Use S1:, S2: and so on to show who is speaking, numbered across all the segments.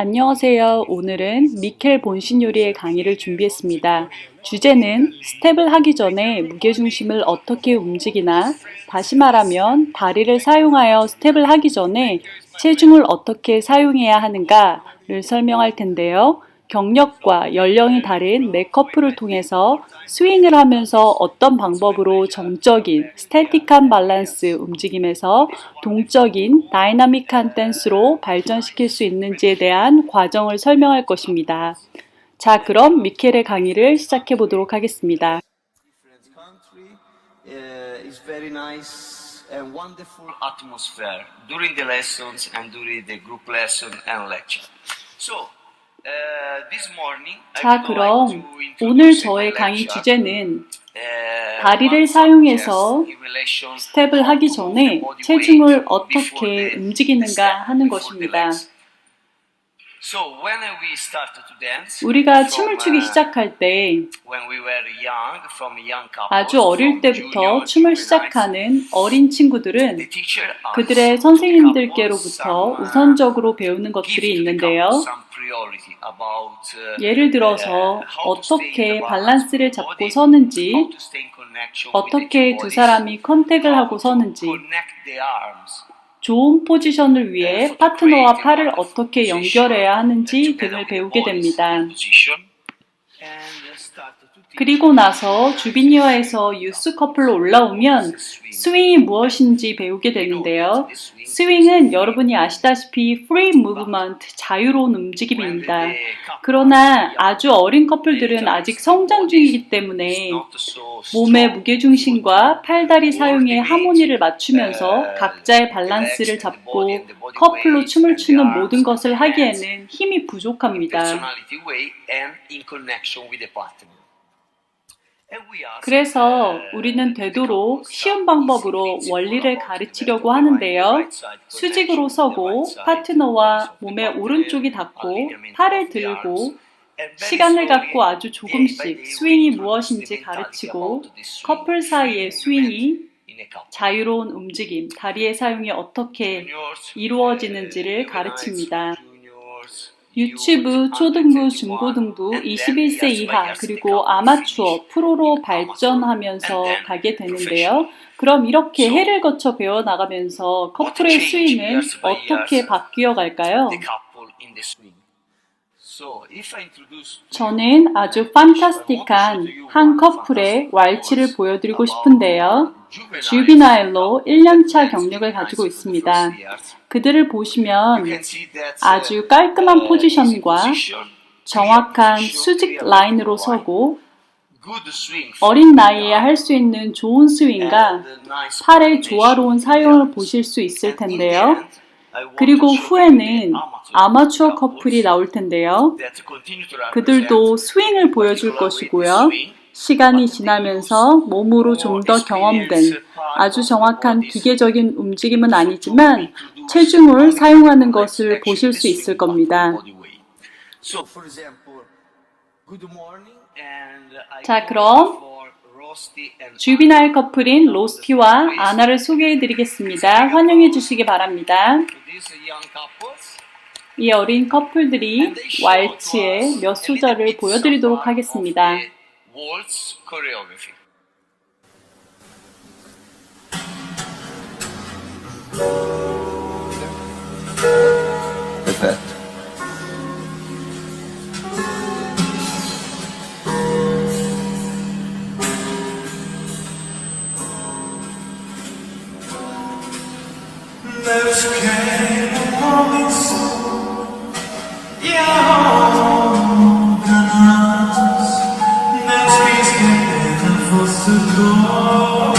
S1: 안녕하세요. 오늘은 미켈 본시뇨리의 강의를 준비했습니다. 주제는 스텝을 하기 전에 무게중심을 어떻게 움직이나, 다시 말하면 다리를 사용하여 스텝을 하기 전에 체중을 어떻게 사용해야 하는가를 설명할 텐데요. 경력과 연령이 다른 매 커플을 통해서 스윙을 하면서 어떤 방법으로 정적인 스태틱한 밸런스 움직임에서 동적인 다이나믹한 댄스로 발전시킬 수 있는지에 대한 과정을 설명할 것입니다. 자, 그럼 미켈의 강의를 시작해 보도록 하겠습니다.
S2: It's very nice and wonderful atmosphere during the lessons and during the group lesson and lecture. So, this morning I
S1: 자,
S2: would like
S1: 그럼
S2: to
S1: 오늘
S2: introduce in
S1: 저의
S2: my
S1: 강의
S2: lecture
S1: 주제는
S2: one
S1: 다리를
S2: subject
S1: 사용해서
S2: in relation
S1: 스텝을
S2: how
S1: 하기
S2: to move the
S1: 전에
S2: body
S1: 체중을
S2: weight before
S1: 어떻게
S2: the
S1: 움직이는가
S2: step,
S1: 하는
S2: before the
S1: 것입니다.
S2: legs. So when we started to dance,
S1: 우리가
S2: from,
S1: 춤을 추기 시작할 때
S2: when we were young, from young couples,
S1: 아주 어릴
S2: from
S1: 때부터
S2: junior,
S1: 춤을
S2: juveniles,
S1: 시작하는 어린 친구들은
S2: the teacher asks
S1: 그들의
S2: to the
S1: 선생님들께로부터
S2: couple
S1: 우선적으로 배우는
S2: give
S1: 것들이
S2: to the
S1: 있는데요.
S2: couple some priority about
S1: 예를 들어서
S2: how to stay in the
S1: 어떻게
S2: balance
S1: 밸런스를
S2: of the
S1: 잡고
S2: body,
S1: 서는지,
S2: how to stay in connection with the
S1: 어떻게
S2: two
S1: 두
S2: bodies,
S1: 사람이 컨택을
S2: how
S1: 하고
S2: to
S1: 서는지,
S2: connect the arms,
S1: 좋은 포지션을 위해 파트너와 팔을 어떻게 연결해야 하는지 등을 배우게 됩니다. 그리고 나서 주비니어에서 유스 커플로 올라오면 스윙이 무엇인지 배우게 되는데요. 스윙은 여러분이 아시다시피 free movement, 자유로운 움직임입니다. 그러나 아주 어린 커플들은 아직 성장 중이기 때문에 몸의 무게중심과 팔다리 사용의 하모니를 맞추면서 각자의 밸런스를 잡고 커플로 춤을 추는 모든 것을 하기에는 힘이 부족합니다. 그래서 우리는 되도록 쉬운 방법으로 원리를 가르치려고 하는데요. 수직으로 서고 파트너와 몸의 오른쪽이 닿고 팔을 들고 시간을 갖고 아주 조금씩 스윙이 무엇인지 가르치고 커플 사이의 스윙이 자유로운 움직임, 다리의 사용이 어떻게 이루어지는지를 가르칩니다. 유치부, 초등부, 중고등부, 21세 이하, 그리고 아마추어, 프로로 발전하면서 가게 되는데요. 그럼 이렇게 해를 거쳐 배워나가면서 커플의 스윙은 어떻게 바뀌어 갈까요? 저는 아주 판타스틱한 한 커플의 왈츠를 보여드리고 싶은데요. 주비나일로 1년차 경력을 가지고 있습니다. 그들을 보시면 아주 깔끔한 포지션과 정확한 수직 라인으로 서고 어린 나이에 할 수 있는 좋은 스윙과 팔의 조화로운 사용을 보실 수 있을 텐데요. 그리고 후에는 아마추어 커플이 나올 텐데요. 그들도 스윙을 보여줄 것이고요. 시간이 지나면서 몸으로 좀 더 경험된 아주 정확한 기계적인 움직임은 아니지만 체중을 사용하는 것을 보실 수 있을 겁니다. 자, 그럼 주비나일 커플인 로스티와 아나를 소개해 드리겠습니다. 환영해 주시기 바랍니다. 이 어린 커플들이 왈츠의 몇 소절을 보여드리도록 하겠습니다.
S2: Perfetto.
S3: Never came upon me so, yeah, never speaks que fosse todo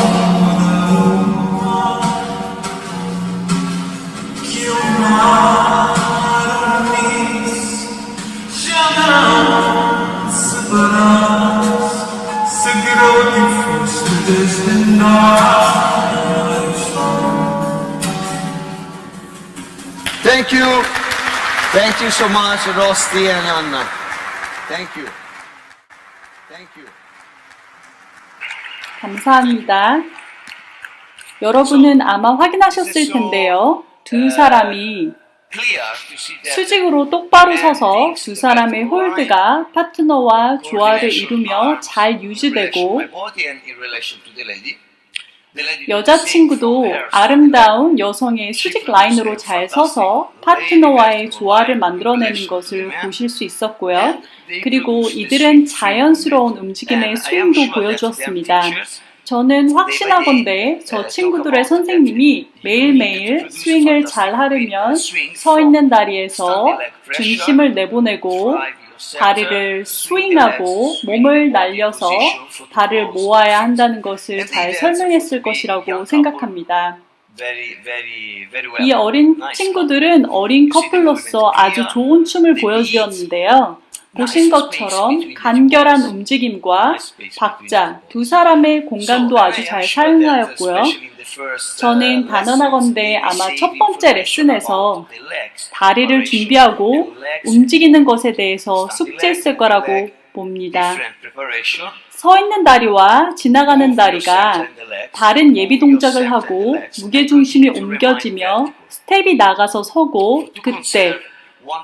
S3: que o mar já não separar, segurou que foste desde nós.
S2: Thank you. Thank you so much, Rosti and Anna. Thank you. Thank you.
S1: 감사합니다. 여러분은 아마 확인하셨을 텐데요. 두 사람이 수직으로 똑바로 서서 두 사람의 홀드가 파트너와 조화를 이루며 잘 유지되고 여자친구도 아름다운 여성의 수직 라인으로 잘 서서 파트너와의 조화를 만들어내는 것을 보실 수 있었고요. 그리고 이들은 자연스러운 움직임의 스윙도 보여주었습니다. 저는 확신하건대 저 친구들의 선생님이 매일매일 스윙을 잘 하려면 서 있는 다리에서 중심을 내보내고 다리를 스윙하고 몸을 날려서 발을 모아야 한다는 것을 잘 설명했을 것이라고 생각합니다. 이 어린 친구들은 어린 커플로서 아주 좋은 춤을 보여주었는데요. 보신 것처럼 간결한 움직임과 박자, 두 사람의 공간도 아주 잘 사용하였고요. 저는 단언하건대 아마 첫 번째 레슨에서 다리를 준비하고 움직이는 것에 대해서 숙제했을 거라고 봅니다. 서 있는 다리와 지나가는 다리가 다른 예비 동작을 하고 무게중심이 옮겨지며 스텝이 나가서 서고 그때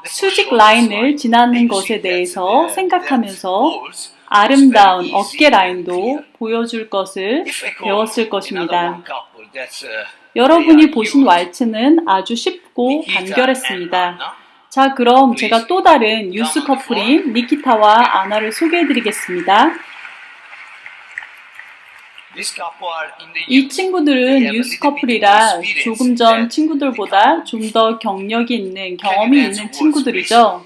S1: 수직 라인을 지나는 것에 대해서 생각하면서 아름다운 어깨 라인도 보여줄 것을 배웠을 것입니다. 여러분이 보신 왈츠는 아주 쉽고 간결했습니다. 자, 그럼 제가 또 다른 유스 커플인 니키타와 아나를 소개해드리겠습니다. 이 친구들은 유스 커플이라 조금 전 친구들보다 좀 더 경력이 있는, 경험이 있는 친구들이죠.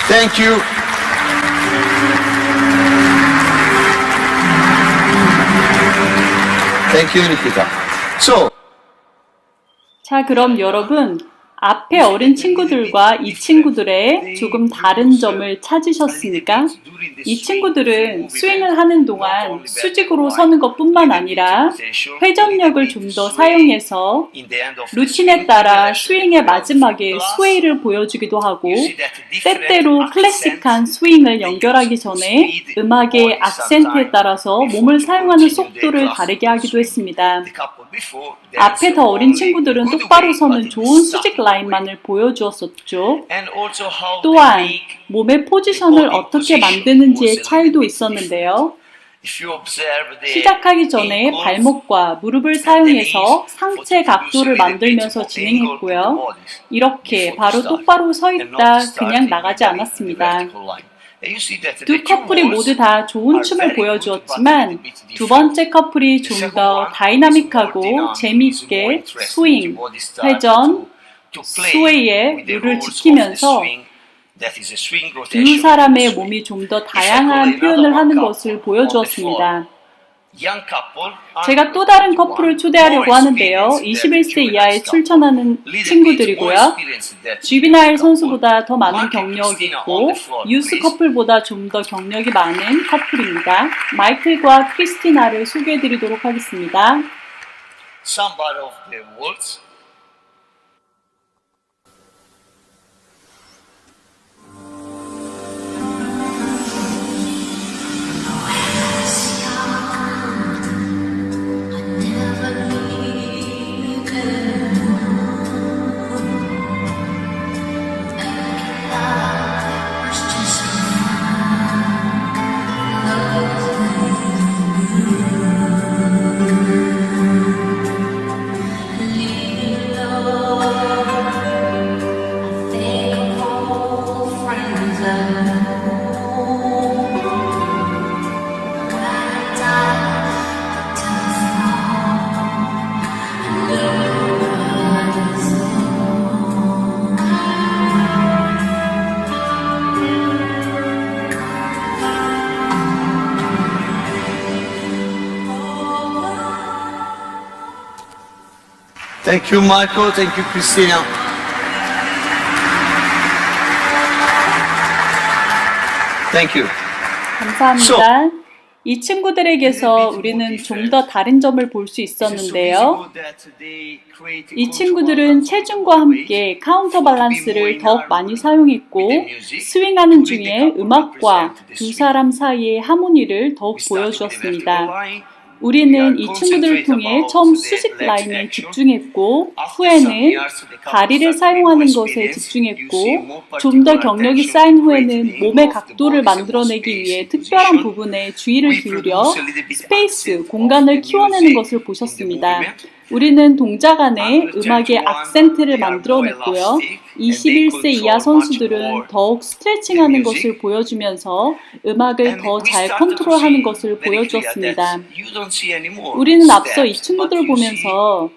S2: Thank you. Thank you, Nikita. So,
S1: 자, 그럼 여러분, 앞에 어린 친구들과 이 친구들의 조금 다른 점을 찾으셨습니까? 이 친구들은 스윙을 하는 동안 수직으로 서는 것뿐만 아니라 회전력을 좀 더 사용해서 루틴에 따라 스윙의 마지막에 스웨이를 보여주기도 하고 때때로 클래식한 스윙을 연결하기 전에 음악의 악센트에 따라서 몸을 사용하는 속도를 다르게 하기도 했습니다. 앞에 더 어린 친구들은 똑바로 서는 좋은 수직 라인만을 보여주었었죠. 또한 몸의 포지션을 어떻게 만드는지의 차이도 있었는데요. 시작하기 전에 발목과 무릎을 사용해서 상체 각도를 만들면서 진행했고요. 이렇게 바로 똑바로 서 있다 그냥 나가지 않았습니다. 두 커플이 모두 다 좋은 춤을 보여주었지만 두 번째 커플이 좀 더 다이나믹하고 재미있게 스윙, 회전, 스웨이의 룰을 지키면서 두 사람의 몸이 좀 더 다양한 표현을 하는 것을 보여주었습니다. 제가 또 다른 커플을 초대하려고 하는데요. 21세 이하에 출전하는 친구들이고요. 주비나일 선수보다 더 많은 경력이 있고 유스 커플보다 좀 더 경력이 많은 커플입니다. 마이클과 크리스티나를 소개해드리도록 하겠습니다.
S2: somebody of the words.
S4: Leave
S2: Thank you, Marco. Thank you, Christina. Thank you.
S1: 감사합니다. 이 친구들에게서 우리는 좀 더 다른 점을 볼 수 있었는데요. 이 친구들은 체중과 함께 카운터 밸런스를 더욱 많이 사용했고 스윙하는 중에 음악과 두 사람 사이의 하모니를 더욱 보여주었습니다. 우리는 이 친구들을 통해 처음 수직 라인에 집중했고 후에는 다리를 사용하는 것에 집중했고 좀 더 경력이 쌓인 후에는 몸의 각도를 만들어내기 위해 특별한 부분에 주의를 기울여 스페이스, 공간을 키워내는 것을 보셨습니다. 우리는 동작 안에 음악의 악센트를 만들어냈고요. 21세 이하 선수들은 더욱 스트레칭하는 것을 보여주면서 음악을 더 잘 컨트롤하는 것을 보여주었습니다. 우리는 앞서 이 친구들을 보면서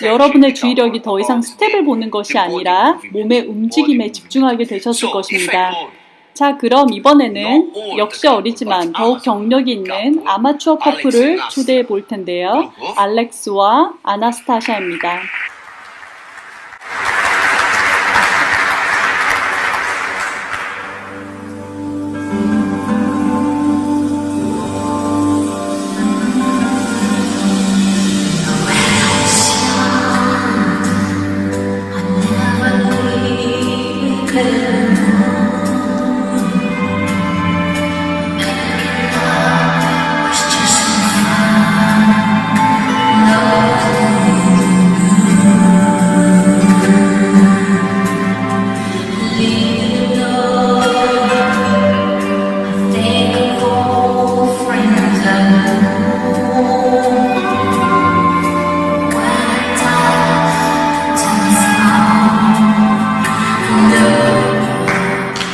S1: 여러분의 주의력이 더 이상 스텝을 보는 것이 아니라 몸의 움직임에 집중하게 되셨을 것입니다. 자, 그럼 이번에는 역시 어리지만 더욱 경력이 있는 아마추어 커플을 초대해 볼 텐데요. 알렉스와 아나스타샤입니다.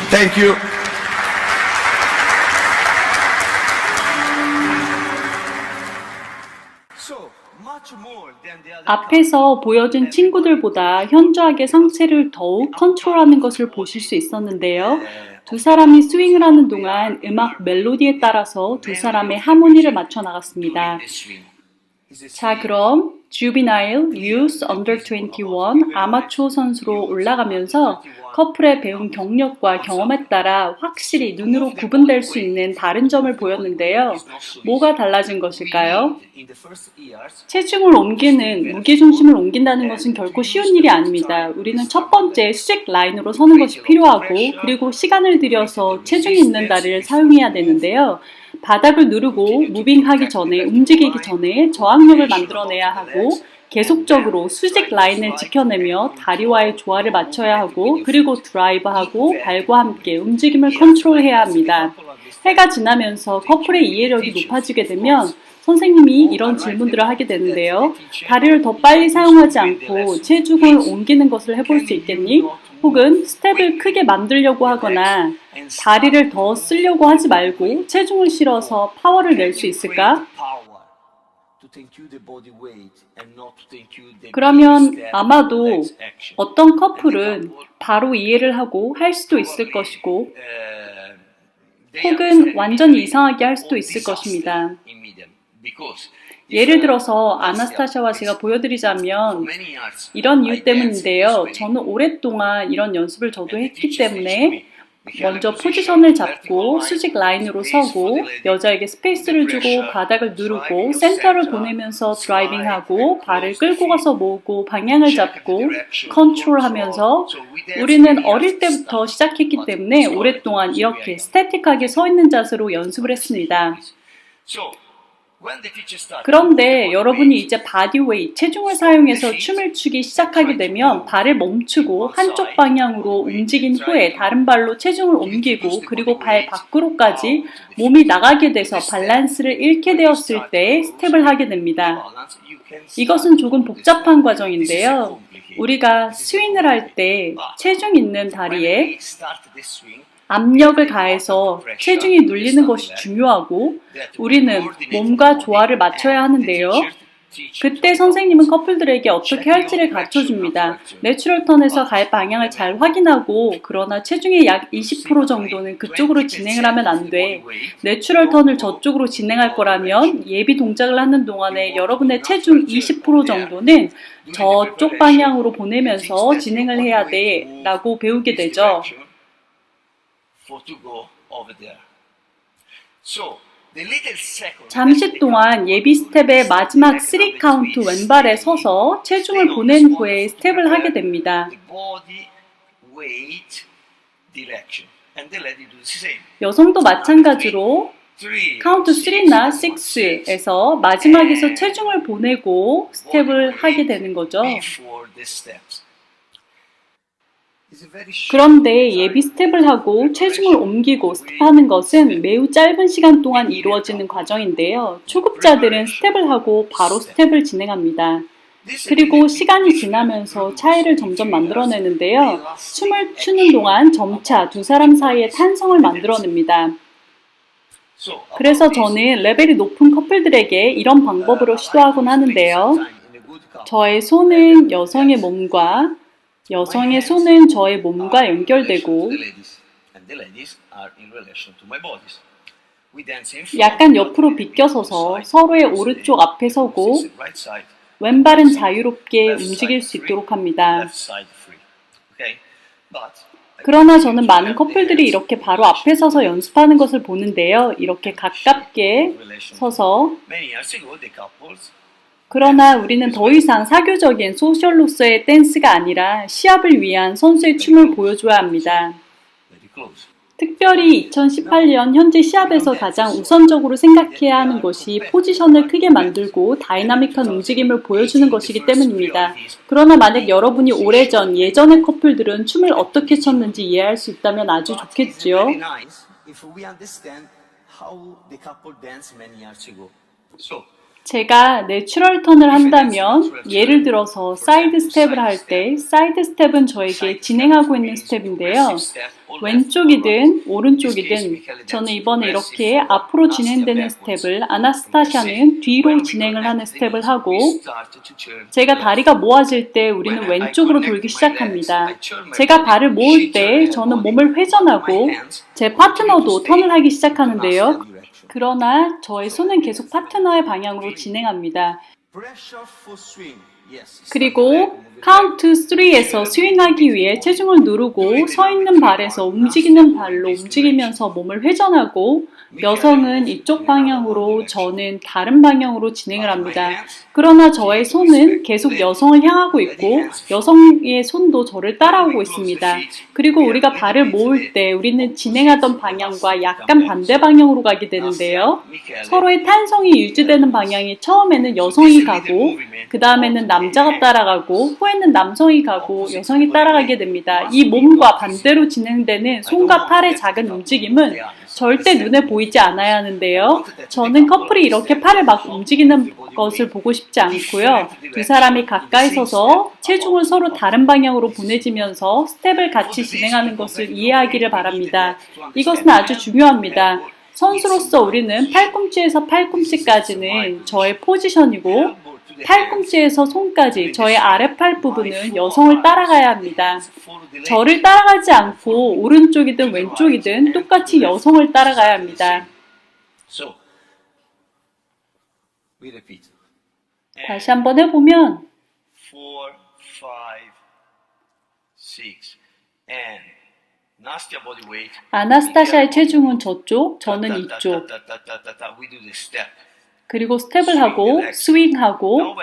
S2: Thank you.
S1: 앞에서 보여준 친구들보다 현저하게 상체를 더욱 컨트롤하는 것을 보실 수 있었는데요. 두 사람이 스윙을 하는 동안 음악 멜로디에 따라서 두 사람의 하모니를 맞춰 나갔습니다. 자, 그럼 Juvenile Youth Under 21 아마추어 선수로 올라가면서 커플의 배운 경력과 경험에 따라 확실히 눈으로 구분될 수 있는 다른 점을 보였는데요. 뭐가 달라진 것일까요? 체중을 옮기는, 무게중심을 옮긴다는 것은 결코 쉬운 일이 아닙니다. 우리는 첫 번째 수직 라인으로 서는 것이 필요하고 그리고 시간을 들여서 체중이 있는 다리를 사용해야 되는데요. 바닥을 누르고 무빙하기 전에, 움직이기 전에 저항력을 만들어내야 하고 계속적으로 수직 라인을 지켜내며 다리와의 조화를 맞춰야 하고 그리고 드라이브하고 발과 함께 움직임을 컨트롤해야 합니다. 해가 지나면서 커플의 이해력이 높아지게 되면 선생님이 이런 질문들을 하게 되는데요. 다리를 더 빨리 사용하지 않고 체중을 옮기는 것을 해볼 수 있겠니? 혹은 스텝을 크게 만들려고 하거나 다리를 더 쓰려고 하지 말고 체중을 실어서 파워를 낼 수 있을까? 그러면 아마도 어떤 커플은 바로 이해를 하고 할 수도 있을 것이고 혹은 완전히 이상하게 할 수도 있을 것입니다. 예를 들어서 아나스타샤와 제가 보여드리자면 이런 이유 때문인데요. 저는 오랫동안 이런 연습을 저도 했기 때문에 먼저 포지션을 잡고 수직 라인으로 서고 여자에게 스페이스를 주고 바닥을 누르고 센터를 보내면서 드라이빙하고 발을 끌고 가서 모으고 방향을 잡고 컨트롤하면서 우리는 어릴 때부터 시작했기 때문에 오랫동안 이렇게 스태틱하게 서 있는 자세로 연습을 했습니다. 그런데 여러분이 이제 바디웨이트, 체중을 사용해서 춤을 추기 시작하게 되면 발을 멈추고 한쪽 방향으로 움직인 후에 다른 발로 체중을 옮기고 그리고 발 밖으로까지 몸이 나가게 돼서 밸런스를 잃게 되었을 때 스텝을 하게 됩니다. 이것은 조금 복잡한 과정인데요. 우리가 스윙을 할 때 체중 있는 다리에 압력을 가해서 체중이 눌리는 것이 중요하고 우리는 몸과 조화를 맞춰야 하는데요. 그때 선생님은 커플들에게 어떻게 할지를 가르쳐줍니다. 내추럴 턴에서 갈 방향을 잘 확인하고, 그러나 체중의 약 20% 정도는 그쪽으로 진행을 하면 안 돼. 내추럴 턴을 저쪽으로 진행할 거라면 예비 동작을 하는 동안에 여러분의 체중 20% 정도는 저쪽 방향으로 보내면서 진행을 해야 돼 라고 배우게 되죠. 잠시 동안 예비 스텝의 마지막 3카운트 왼발에 서서 체중을 보낸 후에 스텝을 하게 됩니다. 여성도 마찬가지로 카운트 3나 6에서 마지막에서 체중을 보내고 스텝을 하게 되는 거죠. 그런데 예비 스텝을 하고 체중을 옮기고 스텝하는 것은 매우 짧은 시간 동안 이루어지는 과정인데요. 초급자들은 스텝을 하고 바로 스텝을 진행합니다. 그리고 시간이 지나면서 차이를 점점 만들어내는데요. 춤을 추는 동안 점차 두 사람 사이에 탄성을 만들어냅니다. 그래서 저는 레벨이 높은 커플들에게 이런 방법으로 시도하곤 하는데요. 저의 손은 여성의 몸과 여성의 손은 저의 몸과 연결되고 약간 옆으로 비껴서서 서로의 오른쪽 앞에 서고 왼발은 자유롭게 움직일 수 있도록 합니다. 그러나 저는 많은 커플들이 이렇게 바로 앞에 서서 연습하는 것을 보는데요. 이렇게 가깝게 서서 그러나 우리는 더 이상 사교적인 소셜로서의 댄스가 아니라 시합을 위한 선수의 춤을 보여줘야 합니다. 특별히 2018년 현재 시합에서 가장 우선적으로 생각해야 하는 것이 포지션을 크게 만들고 다이나믹한 움직임을 보여주는 것이기 때문입니다. 그러나 만약 여러분이 오래전 예전의 커플들은 춤을 어떻게 췄는지 이해할 수 있다면 아주 좋겠지요. 제가 내추럴 턴을 한다면 예를 들어서 사이드 스텝을 할 때 사이드 스텝은 저에게 진행하고 있는 스텝인데요. 왼쪽이든 오른쪽이든 저는 이번에 이렇게 앞으로 진행되는 스텝을 아나스타샤는 뒤로 진행을 하는 스텝을 하고 제가 다리가 모아질 때 우리는 왼쪽으로 돌기 시작합니다. 제가 발을 모을 때 저는 몸을 회전하고 제 파트너도 턴을 하기 시작하는데요. 그러나 저의 손은 계속 파트너의 방향으로 진행합니다. 그리고 카운트 3에서 스윙하기 위해 체중을 누르고 서 있는 발에서 움직이는 발로 움직이면서 몸을 회전하고 여성은 이쪽 방향으로 저는 다른 방향으로 진행을 합니다. 그러나 저의 손은 계속 여성을 향하고 있고 여성의 손도 저를 따라오고 있습니다. 그리고 우리가 발을 모을 때 우리는 진행하던 방향과 약간 반대 방향으로 가게 되는데요. 서로의 탄성이 유지되는 방향이 처음에는 여성이 가고 그 다음에는 남자가 따라가고 후에는 남성이 가고 여성이 따라가게 됩니다. 이 몸과 반대로 진행되는 손과 팔의 작은 움직임은 절대 눈에 보이지 않아야 하는데요. 저는 커플이 이렇게 팔을 막 움직이는 것을 보고 싶지 않고요. 두 사람이 가까이 서서 체중을 서로 다른 방향으로 보내지면서 스텝을 같이 진행하는 것을 이해하기를 바랍니다. 이것은 아주 중요합니다. 선수로서 우리는 팔꿈치에서 팔꿈치까지는 저의 포지션이고 팔꿈치에서 손까지 저의 아랫팔 부분은 여성을 따라가야 합니다. 저를 따라가지 않고 오른쪽이든 왼쪽이든 똑같이 여성을 따라가야 합니다. 다시 한번 해보면
S2: 4, 5, 6
S1: 아나스타샤의 체중은 저쪽, 저는 이쪽. 그리고 스텝을 하고 스윙하고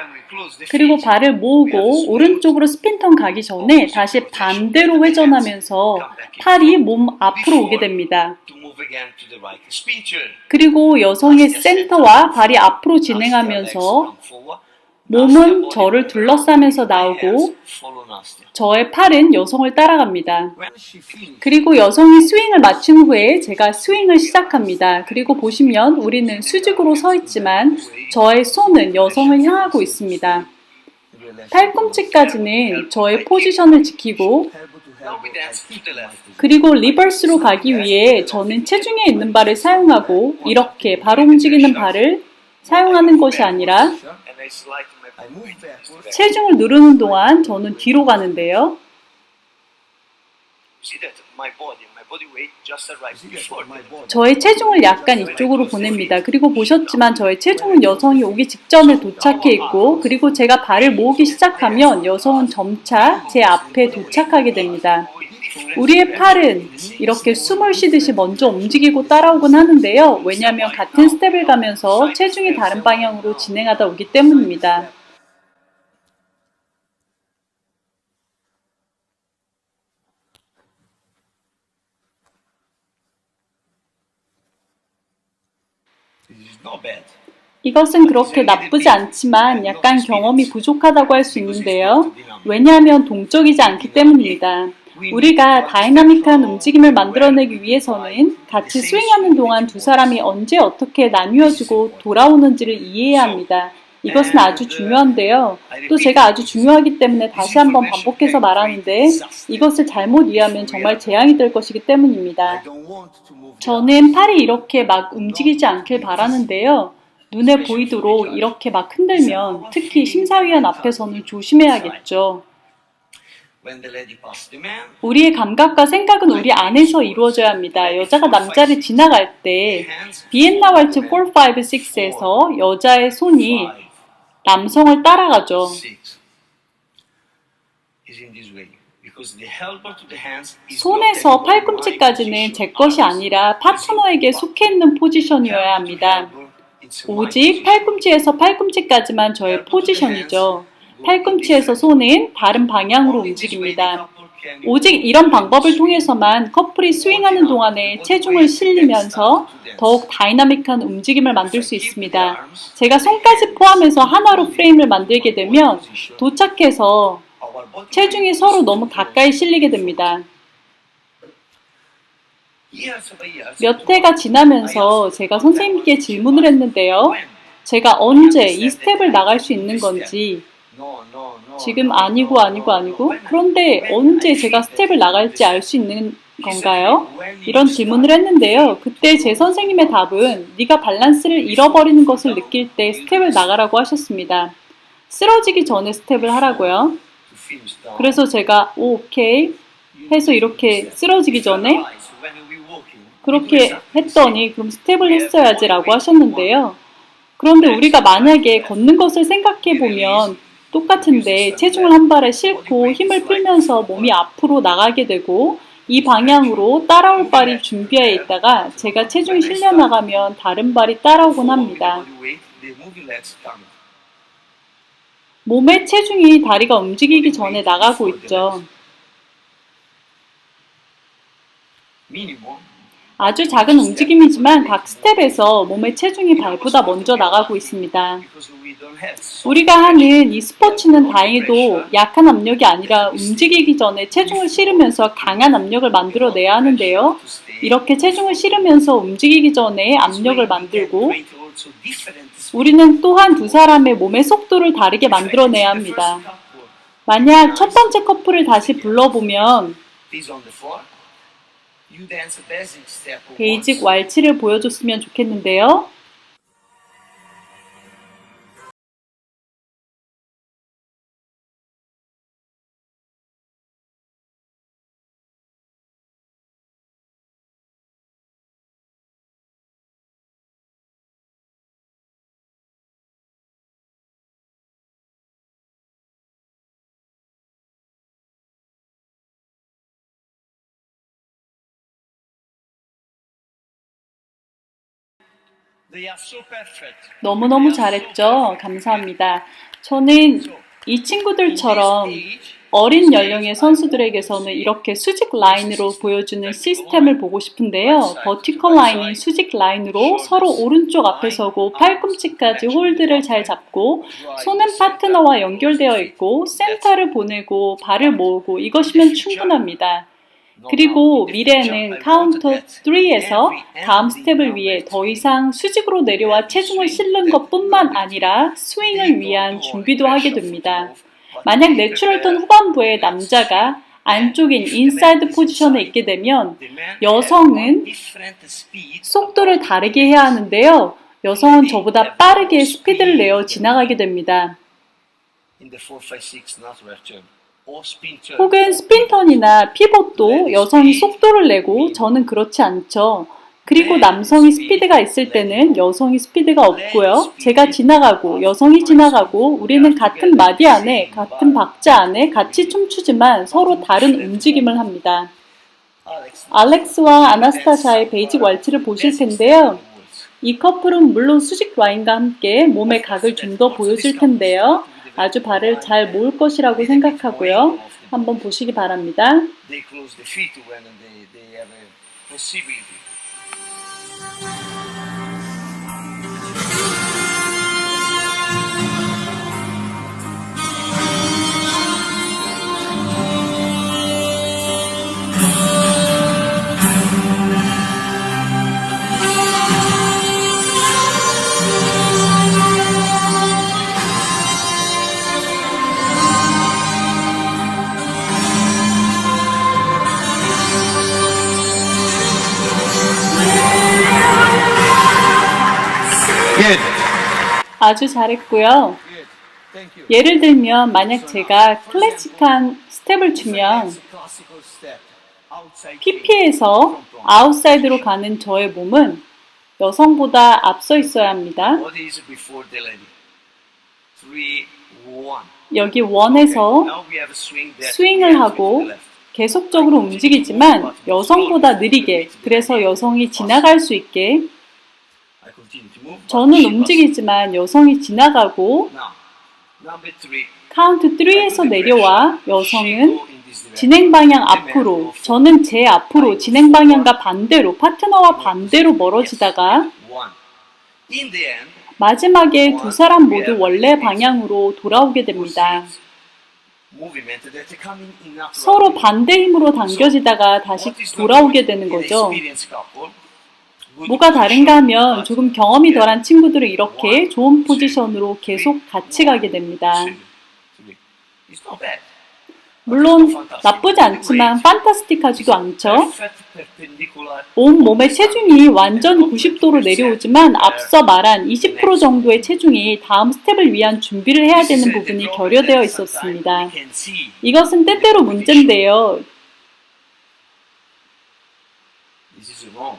S1: 그리고 발을 모으고 오른쪽으로 스핀턴 가기 전에 다시 반대로 회전하면서 팔이 몸 앞으로 오게 됩니다. 그리고 여성의 센터와 발이 앞으로 진행하면서 몸은 저를 둘러싸면서 나오고 저의 팔은 여성을 따라갑니다. 그리고 여성이 스윙을 마친 후에 제가 스윙을 시작합니다. 그리고 보시면 우리는 수직으로 서 있지만 저의 손은 여성을 향하고 있습니다. 팔꿈치까지는 저의 포지션을 지키고 그리고 리버스로 가기 위해 저는 체중에 있는 발을 사용하고 이렇게 바로 움직이는 발을 사용하는 것이 아니라
S2: I move backward.
S1: 체중을 누르는 동안 저는 뒤로 가는데요.
S2: See that my body weight just arrived before.
S3: My body.
S1: 저의 체중을 약간 이쪽으로 보냅니다. 그리고 보셨지만 저의 체중은 여성이 오기 직전에 도착해 있고, 그리고 제가 발을 모으기 시작하면 여성은 점차 제 앞에 도착하게 됩니다. 우리의 팔은 이렇게 숨을 쉬듯이 먼저 움직이고 따라오곤 하는데요. 왜냐하면 같은 스텝을 가면서 체중이 다른 방향으로 진행하다 오기 때문입니다.
S2: This is not bad.
S1: 이것은 그렇게 나쁘지 않지만 약간 경험이 부족하다고 할 수 있는데요. 왜냐하면 동적이지 않기 때문입니다. 우리가 다이나믹한 움직임을 만들어내기 위해서는 같이 스윙하는 동안 두 사람이 언제 어떻게 나뉘어지고 돌아오는지를 이해해야 합니다. 이것은 아주 중요한데요. 또 제가 아주 중요하기 때문에 다시 한번 반복해서 말하는데, 이것을 잘못 이해하면 정말 재앙이 될 것이기 때문입니다.
S3: I don't want to move.
S1: 저는 팔이 이렇게 막 움직이지 않길 바라는데요. 눈에 보이도록 이렇게 막 흔들면 특히 심사위원 앞에서는 조심해야겠죠.
S2: When the lady passed the man,
S1: 우리의 감각과 생각은 우리 안에서 이루어져야 합니다. 여자가 남자를 지나갈 때 비엔나 왈츠 4, 5, 6에서 여자의 손이 남성을 따라가죠.
S2: 6 is in this way. Because the elbow to the hands is
S1: 손에서
S2: not my
S1: 팔꿈치까지는
S2: position.
S1: 제 것이 아니라 파트너에게 속해 있는 포지션이어야 합니다. 오직 팔꿈치에서 팔꿈치까지만 저의 포지션이죠. 팔꿈치에서 손은 다른 방향으로 움직입니다. 오직 이런 방법을 통해서만 커플이 스윙하는 동안에 체중을 실리면서 더욱 다이나믹한 움직임을 만들 수 있습니다. 제가 손까지 포함해서 하나로 프레임을 만들게 되면 도착해서 체중이 서로 너무 가까이 실리게 됩니다. 몇 해가 지나면서 제가 선생님께 질문을 했는데요. 제가 언제 이 스텝을 나갈 수 있는 건지, 지금 아니고 그런데 언제 제가 스텝을 나갈지 알 수 있는 건가요? 이런 질문을 했는데요. 그때 제 선생님의 답은 네가 밸런스를 잃어버리는 것을 느낄 때 스텝을 나가라고 하셨습니다. 쓰러지기 전에 스텝을 하라고요. 그래서 제가 오케이 해서 이렇게 쓰러지기 전에 그렇게 했더니 그럼 스텝을 했어야지 라고 하셨는데요. 그런데 우리가 만약에 걷는 것을 생각해 보면 똑같은데 체중을 한 발에 싣고 힘을 풀면서 몸이 앞으로 나가게 되고 이 방향으로 따라올 발이 준비해 있다가 제가 체중이 실려 나가면 다른 발이 따라오곤 합니다. 몸의 체중이 다리가 움직이기 전에 나가고 있죠. 아주 작은 움직임이지만 각 스텝에서 몸의 체중이 발보다 먼저 나가고 있습니다. 우리가 하는 이 스포츠는 다행히도 약한 압력이 아니라 움직이기 전에 체중을 실으면서 강한 압력을 만들어내야 하는데요. 이렇게 체중을 실으면서 움직이기 전에 압력을 만들고 우리는 또한 두 사람의 몸의 속도를 다르게 만들어내야 합니다. 만약 첫 번째 커플을 다시 불러보면 베이직 왈츠를 보여줬으면 좋겠는데요. 너무너무 잘했죠? 감사합니다. 저는 이 친구들처럼 어린 연령의 선수들에게서는 이렇게 수직 라인으로 보여주는 시스템을 보고 싶은데요. 버티컬 라인인 수직 라인으로 서로 오른쪽 앞에 서고 팔꿈치까지 홀드를 잘 잡고 손은 파트너와 연결되어 있고 센터를 보내고 발을 모으고 이것이면 충분합니다. 그리고 미래에는 카운터 3에서 다음 스텝을 위해 더 이상 수직으로 내려와 체중을 실는 것뿐만 아니라 스윙을 위한 준비도 하게 됩니다. 만약 내추럴턴 후반부에 남자가 안쪽인 인사이드 포지션에 있게 되면 여성은 속도를 다르게 해야 하는데요. 여성은 저보다 빠르게 스피드를 내어 지나가게 됩니다.
S2: in the 4, 5, 6 natural turn or spin turn.
S1: 혹은 스핀턴이나 피벗도 여성이 속도를 내고 저는 그렇지 않죠. 그리고 남성이 스피드가 있을 때는 여성이 스피드가 없고요. 제가 지나가고 여성이 지나가고 우리는 같은 마디 안에 같은 박자 안에 같이 춤추지만 서로 다른 움직임을 합니다. 알렉스와 아나스타샤의 베이직 왈츠를 보실 텐데요. 이 커플은 물론 수직 라인과 함께 몸의 각을 좀 더 보여줄 텐데요. 아주 발을 잘 모을 것이라고 생각하고요. 한번 보시기 바랍니다.
S2: They close the feet when they have a possibility.
S3: Good.
S1: 아주 잘했고요.
S2: Good. Thank you.
S1: 예를 들면 만약 제가 클래식한 스텝을 추면
S2: Classical step. Outside
S1: PP에서 아웃사이드로 가는 저의 몸은 여성보다 앞서 있어야 합니다.
S2: What is before the lady? 3, 1.
S1: 여기 원에서
S2: Now we have a swing that
S1: 스윙을
S2: we have
S1: 하고
S2: to the left.
S1: 계속적으로 움직이지만 여성보다 느리게, 그래서 여성이 지나갈 수 있게
S2: I continue to move.
S1: 저는 움직이지만 여성이 지나가고
S2: Now, number 3.
S1: 카운트 3에서 내려와 여성은 진행 방향 앞으로, 저는 제 앞으로 진행 방향과 반대로, 파트너와 반대로 멀어지다가
S2: In the end,
S1: 마지막에 두 사람 모두 원래 방향으로 돌아오게 됩니다.
S2: movement that coming in natural
S1: 서로
S2: way.
S1: 반대 힘으로 당겨지다가 다시
S2: What is
S1: 돌아오게
S2: not
S1: 되는
S2: good?
S1: 거죠.
S2: Experienced couple, good
S1: 뭐가 다른가 하면
S2: position,
S1: 조금 경험이 덜한 친구들은 이렇게 좋은 포지션으로 계속 같이 가게 됩니다.
S2: It's not bad.
S1: 물론 나쁘지 않지만 판타스틱하지도 않죠.
S2: Perfect perpendicular.
S1: 온 몸의 체중이 완전 90도로 내려오지만 앞서 말한 20% 정도의 체중이 다음 스텝을 위한 준비를 해야 되는 부분이 결여되어 있었습니다.
S2: We can see
S1: 이것은 때때로 문제인데요.
S2: this is wrong.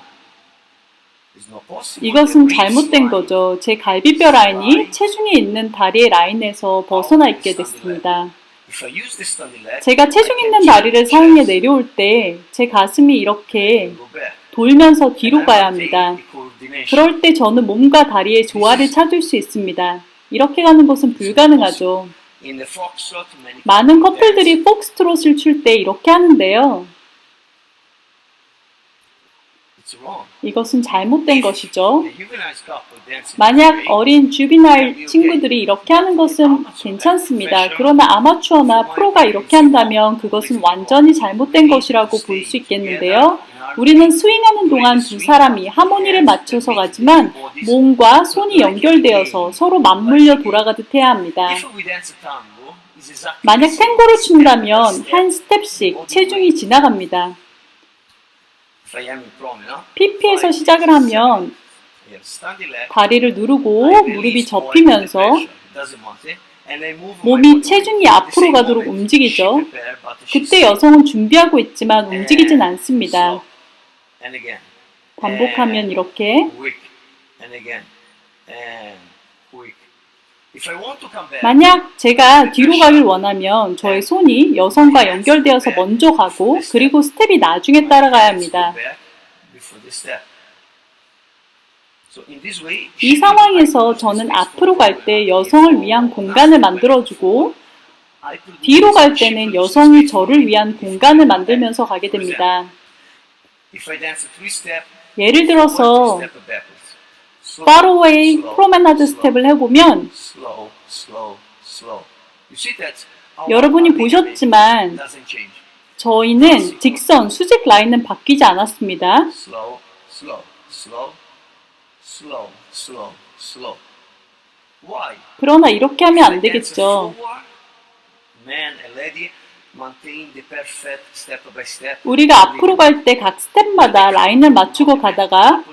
S2: It's not possible.
S1: 이것은
S2: The
S1: 잘못된
S2: waist
S1: 거죠. 제 갈비뼈 라인이 체중이 있는 다리의 라인에서 벗어나 있게 됐습니다.
S2: line. If I use the standing leg,
S1: 제가 체중 있는 다리를 사용해 내려올 때 제 가슴이 이렇게
S2: go back.
S1: 돌면서 뒤로 가야 합니다.
S2: The coordination.
S1: 그럴 때 저는 몸과 다리의 조화를 찾을 수 있습니다. 이렇게 가는 것은 불가능하죠.
S2: In the foxtrot, many
S1: 많은
S2: people
S1: 커플들이 폭스트롯을 출 때 이렇게 하는데요.
S2: dance. It's wrong.
S1: 이것은 잘못된 것이죠.
S2: The juvenile couple dancing
S1: 만약
S2: this way,
S1: 어린 주비나일 친구들이 이렇게 하는 것은 괜찮습니다. 그러나 아마추어나 프로가 이렇게 한다면 그것은 완전히 잘못된 것이라고 볼 수 있겠는데요. 우리는 스윙하는 동안 두 사람이 하모니를 맞춰서 가지만 몸과 손이 연결되어서 서로 맞물려 돌아가듯 해야 합니다.
S2: if we dance a tango, it's exactly
S1: 만약
S2: the same.
S1: 탱고를
S2: Step by
S1: 춘다면
S2: step.
S1: 한 스텝씩 체중이 지나갑니다.
S2: If I am in promenade,
S1: PP에서
S2: 5,
S1: 시작을
S2: 6, 7,
S1: 하면
S2: yeah, standing leg,
S1: 다리를 누르고
S2: I
S1: 무릎이
S2: release all
S1: 접히면서
S2: the pressure. Doesn't matter. And I move my
S1: 몸이
S2: body
S1: 체중이
S2: at the
S1: 앞으로
S2: same
S1: 가도록
S2: moment.
S1: 움직이죠.
S2: She prepare, but she
S1: 그때
S2: still
S1: 여성은 준비하고 있지만 움직이진 않습니다.
S2: slow. And again.
S1: 반복하면 이렇게
S2: Quick. And again. And quick. If I want to come back,
S1: 만약 제가 뒤로 가길 원하면 저의 손이 여성과 연결되어서 먼저 가고 그리고 스텝이 나중에 따라가야 합니다. 이 상황에서 저는 앞으로 갈 때 여성을 위한 공간을 만들어주고 뒤로 갈 때는 여성이 저를 위한 공간을 만들면서 가게 됩니다. 예를 들어서 파로웨이 프로메나드 스텝을 해보면 여러분이 보셨지만 저희는 직선, 수직 라인은 바뀌지 않았습니다. 그러나 이렇게 하면 안 되겠죠. 우리가 앞으로 갈 때 각 스텝마다 라인을 맞추고 가다가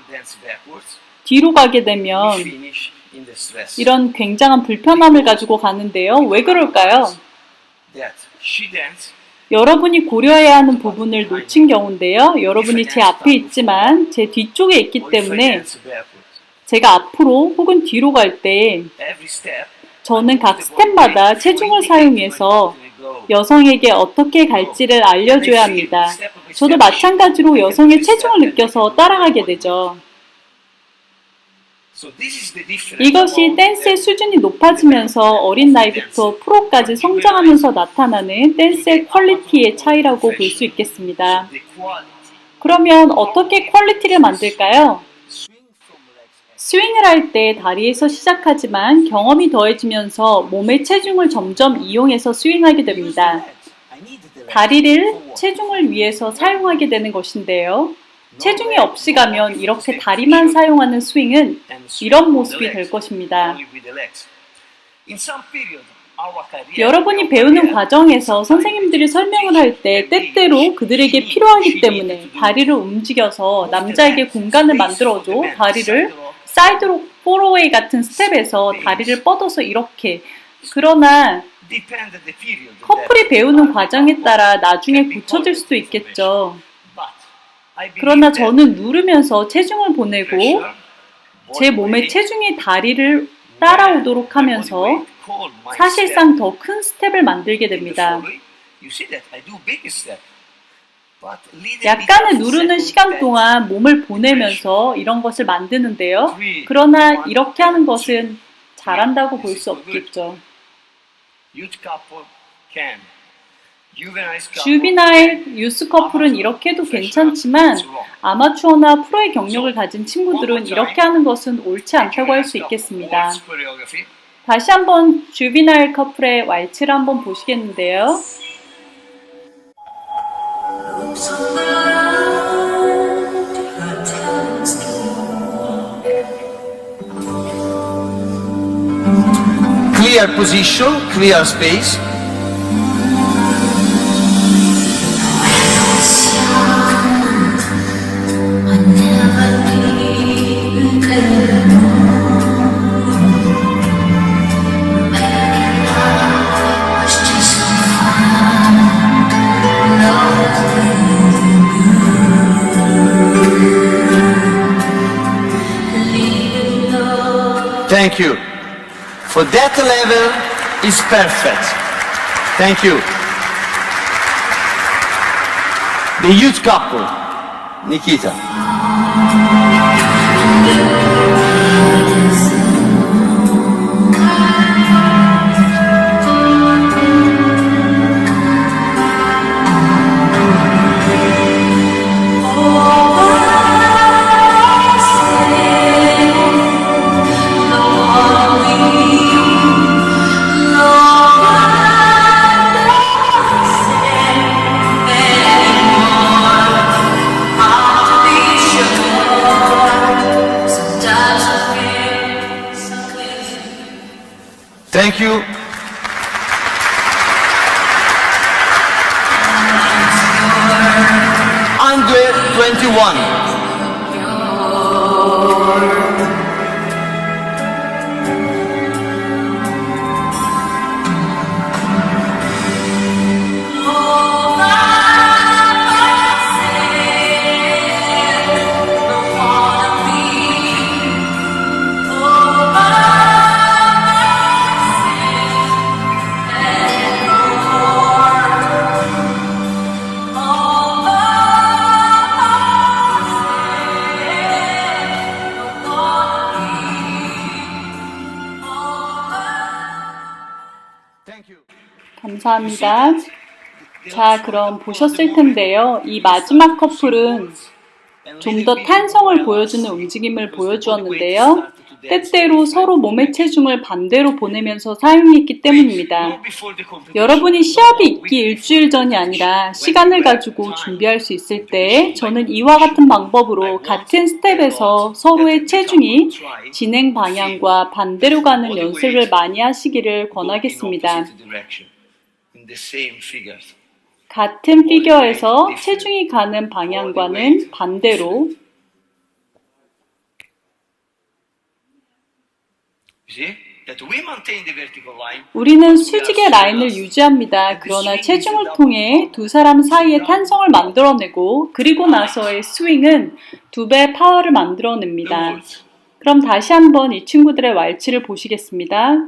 S1: 뒤로 가게 되면
S2: we finish in the stress.
S1: 이런 굉장한 불편함을 가지고 가는데요. 왜 그럴까요?
S2: That she danced.
S1: 여러분이 고려해야 하는 부분을 놓친 경우인데요. 여러분이 제 앞에 있지만 제 뒤쪽에 있기
S2: Or if I
S1: 때문에
S2: dance backwards.
S1: 제가 앞으로 혹은 뒤로 갈 때
S2: Every step.
S1: 저는 각 스텝마다 체중을 사용해서 여성에게 어떻게 갈지를 알려줘야 합니다. 저도 마찬가지로 여성의 체중을 느껴서 따라가게 되죠.
S2: So this is the difference
S1: 이것이
S2: about
S1: 댄스의
S2: the
S1: 수준이 높아지면서 어린 나이부터 프로까지 성장하면서 나타나는 댄스의 퀄리티의 차이라고 볼 수 있겠습니다.
S2: the quality.
S1: 그러면 어떻게 퀄리티를 만들까요?
S2: Swing from legs and
S1: 스윙을 할 때 다리에서 시작하지만 경험이 더해지면서 몸의 체중을 점점 이용해서 스윙하게 됩니다.
S2: I need the legs.
S1: 다리를 체중을 위해서 사용하게 되는 것인데요. 체중이 없이 가면 이렇게 다리만 사용하는 스윙은 이런 모습이 될 것입니다.
S2: Only with the legs. In some period, our career,
S1: 여러분이 배우는 과정에서 선생님들이 설명을 할 때 때때로 그들에게 필요하기 때문에 다리를 움직여서 남자에게 공간을 만들어줘 다리를 사이드로 포로웨이 같은 스텝에서 다리를 뻗어서 이렇게 그러나
S2: depend the period
S1: 커플이
S2: that
S1: 배우는 과정에 따라 나중에 고쳐질 수도 있겠죠.
S2: But I believe
S1: 그러나
S2: that
S1: 저는 누르면서 체중을 보내고
S2: pressure,
S1: 제
S2: body
S1: 몸의
S2: weight,
S1: 체중이 다리를 따라오도록 하면서 사실상 더 큰 스텝을 만들게 됩니다. 약간의 누르는 시간 동안 몸을 보내면서 이런 것을 만드는데요. 그러나 이렇게 하는 것은 잘한다고 볼 수 없겠죠. 주비나일 유스 커플은 이렇게 해도 괜찮지만 아마추어나 프로의 경력을 가진 친구들은 이렇게 하는 것은 옳지 않다고 할 수 있겠습니다. 다시 한번 주비나일 커플의 왈츠를 한번 보시겠는데요.
S3: Clear position, clear space. Thank you. For that level is perfect. Thank you. The youth couple, Nikita. Thank you. Under 21.
S1: 감사합니다. 자, 그럼 보셨을 텐데요. 이 마지막 커플은 좀 더 탄성을 보여주는 움직임을 보여주었는데요. 때때로 서로 몸의 체중을 반대로 보내면서 사용했기 때문입니다. 여러분이 시합이 있기 일주일 전이 아니라 시간을 가지고 준비할 수 있을 때 저는 이와 같은 방법으로 같은 스텝에서 서로의 체중이 진행 방향과 반대로 가는 연습을 많이 하시기를 권하겠습니다. 같은 피겨에서 체중이 가는 방향과는 반대로
S2: see that we maintain the vertical line.
S1: 우리는 수직의 라인을 유지합니다. 그러나 체중을 통해 두 사람 사이의 탄성을 만들어내고 그리고 나서의 스윙은 2배 파워를 만들어냅니다. 그럼 다시 한번 이 친구들의 왈츠를 보시겠습니다.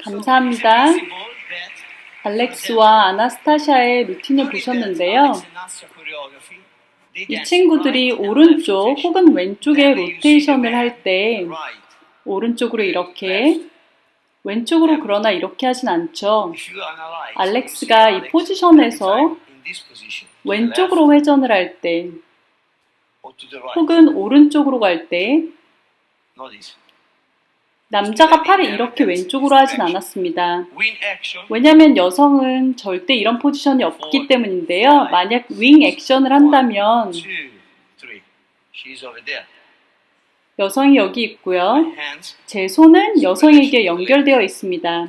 S1: 감사합니다. 알렉스와 아나스타샤의 루틴을 보셨는데요. 이 친구들이 오른쪽 혹은 왼쪽에 로테이션을 할 때 오른쪽으로 이렇게, 왼쪽으로 그러나 이렇게 하진 않죠. 알렉스가 이 포지션에서 왼쪽으로 회전을 할 때 혹은 오른쪽으로 갈 때 남자가 팔을 이렇게 왼쪽으로 하진 않았습니다. 왜냐하면 여성은 절대 이런 포지션이 없기 때문인데요. 만약 윙 액션을 한다면 여성이 여기 있고요. 제 손은 여성에게 연결되어 있습니다.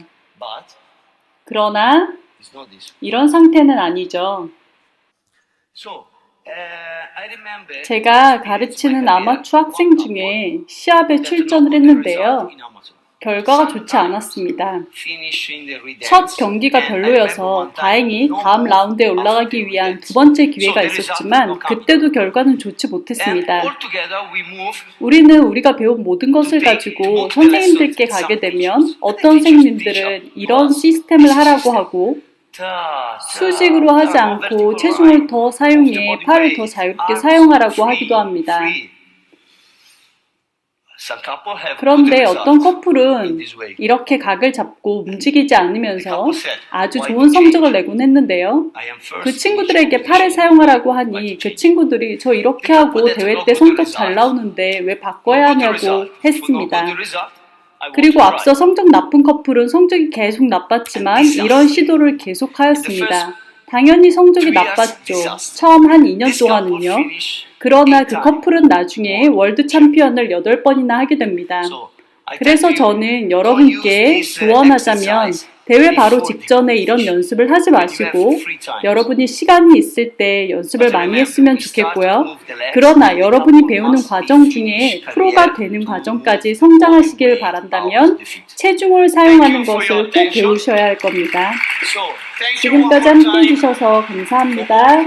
S1: 그러나 이런 상태는 아니죠. 제가 가르치는 아마추어 학생 중에 시합에 출전을 했는데요. 결과가 좋지 않았습니다. 첫 경기가 별로여서 다행히 다음 라운드에 올라가기 위한 두 번째 기회가 있었지만 그때도 결과는 좋지 못했습니다. 우리는 우리가 배운 모든 것을 가지고 선생님들께 가게 되면 어떤 선생님들은 이런 시스템을 하라고 하고 수직으로 하지 않고 체중을 더 사용해 팔을 더 자유롭게 사용하라고 하기도 합니다. 그런데 어떤 커플은 이렇게 각을 잡고 움직이지 않으면서 아주 좋은 성적을 내곤 했는데요. 그 친구들에게 팔을 사용하라고 하니 그 친구들이 저 이렇게 하고 대회 때 성적 잘 나오는데 왜 바꿔야 하냐고 했습니다. 그리고 앞서 성적 나쁜 커플은 성적이 계속 나빴지만 이런 시도를 계속하였습니다. 당연히 성적이 나빴죠. 처음 한 2년 동안은요. 그러나 그 커플은 나중에 월드 챔피언을 8번이나 하게 됩니다. 그래서 저는 여러분께 조언하자면 대회 바로 직전에 이런 연습을 하지 마시고 여러분이 시간이 있을 때 연습을 많이 했으면 좋겠고요. 그러나 여러분이 배우는 과정 중에 프로가 되는 과정까지 성장하시길 바란다면 체중을 사용하는 것을 꼭 배우셔야 할 겁니다. 지금까지 함께 해주셔서 감사합니다.